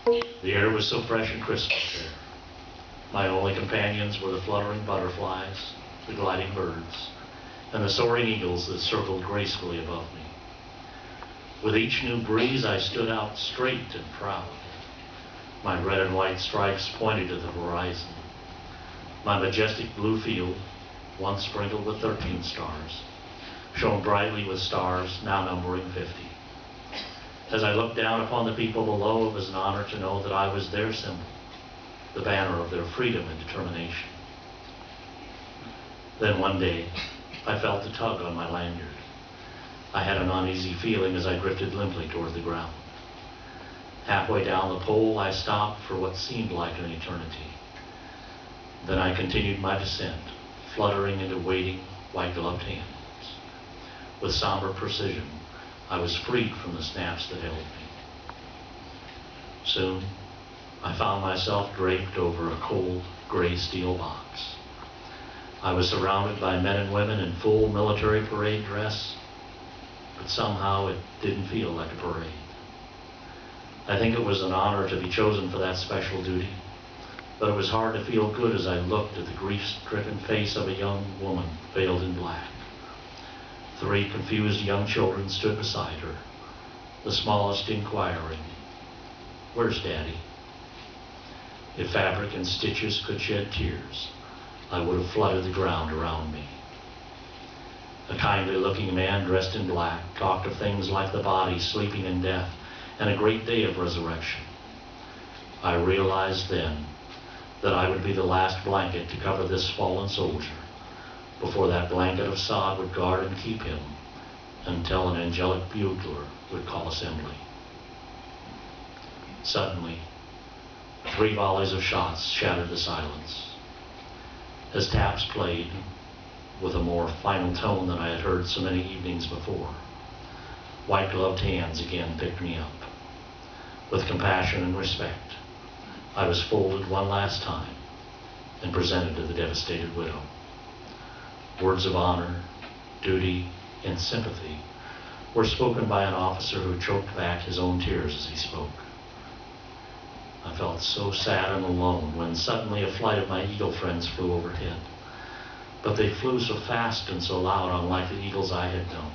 The air was so fresh and crisp up there. My only companions were the fluttering butterflies, the gliding birds, and the soaring eagles that circled gracefully above me. With each new breeze, I stood out straight and proud. My red and white stripes pointed to the horizon. My majestic blue field, once sprinkled with 13 stars, shone brightly with stars now numbering 50. As I looked down upon the people below, it was an honor to know that I was their symbol, the banner of their freedom and determination. Then one day, I felt a tug on my lanyard. I had an uneasy feeling as I drifted limply toward the ground. Halfway down the pole, I stopped for what seemed like an eternity. Then I continued my descent, fluttering into waiting, white-gloved hands. With somber precision, I was freed from the snaps that held me. Soon, I found myself draped over a cold, gray steel box. I was surrounded by men and women in full military parade dress, but somehow it didn't feel like a parade. I think it was an honor to be chosen for that special duty, but it was hard to feel good as I looked at the grief-stricken face of a young woman veiled in black. 3 confused young children stood beside her, the smallest inquiring, "Where's Daddy?" If fabric and stitches could shed tears, I would have flooded the ground around me. A kindly-looking man dressed in black talked of things like the body sleeping in death and a great day of resurrection. I realized then that I would be the last blanket to cover this fallen soldier before that blanket of sod would guard and keep him until an angelic bugler would call assembly. Suddenly, 3 volleys of shots shattered the silence. As taps played, with a more final tone than I had heard so many evenings before, white-gloved hands again picked me up. With compassion and respect, I was folded one last time and presented to the devastated widow. Words of honor, duty, and sympathy were spoken by an officer who choked back his own tears as he spoke. I felt so sad and alone when suddenly a flight of my eagle friends flew overhead. But they flew so fast and so loud, unlike the eagles I had known.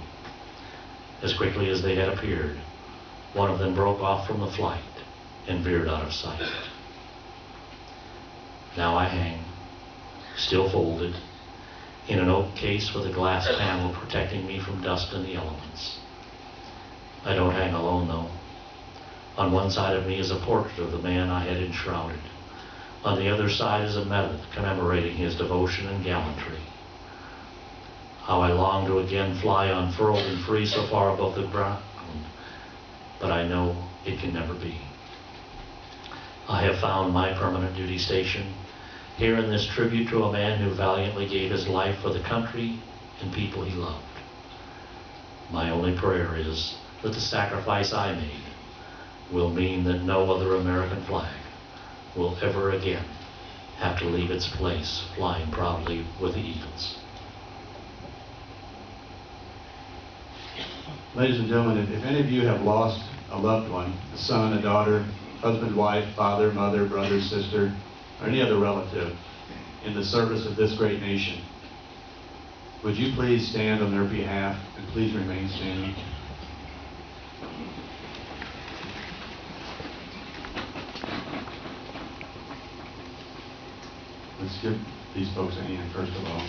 As quickly as they had appeared, one of them broke off from the flight and veered out of sight. Now I hang, still folded, in an oak case with a glass panel protecting me from dust and the elements. I don't hang alone, though. On one side of me is a portrait of the man I had enshrouded. On the other side is a medal commemorating his devotion and gallantry. How I long to again fly unfurled and free so far above the ground, but I know it can never be. I have found my permanent duty station here in this tribute to a man who valiantly gave his life for the country and people he loved. My only prayer is that the sacrifice I made will mean that no other American flag will ever again have to leave its place flying proudly with the eagles. Ladies and gentlemen, if any of you have lost a loved one, a son, a daughter, husband, wife, father, mother, brother, sister, or any other relative in the service of this great nation, would you please stand on their behalf and please remain standing? Let's give these folks a hand first of all.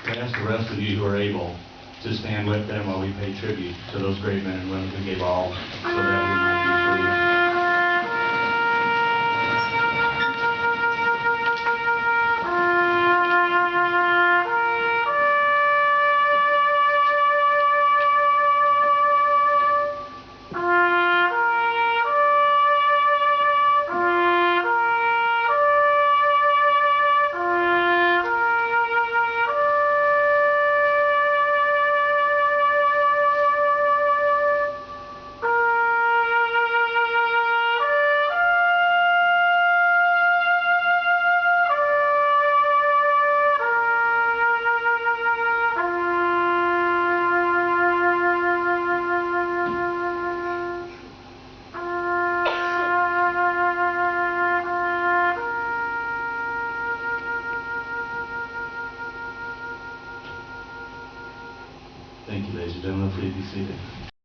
I ask the rest of you who are able to stand with them while we pay tribute to those great men and women who gave all so that we might be free. Thank you, ladies and gentlemen. Please be seated.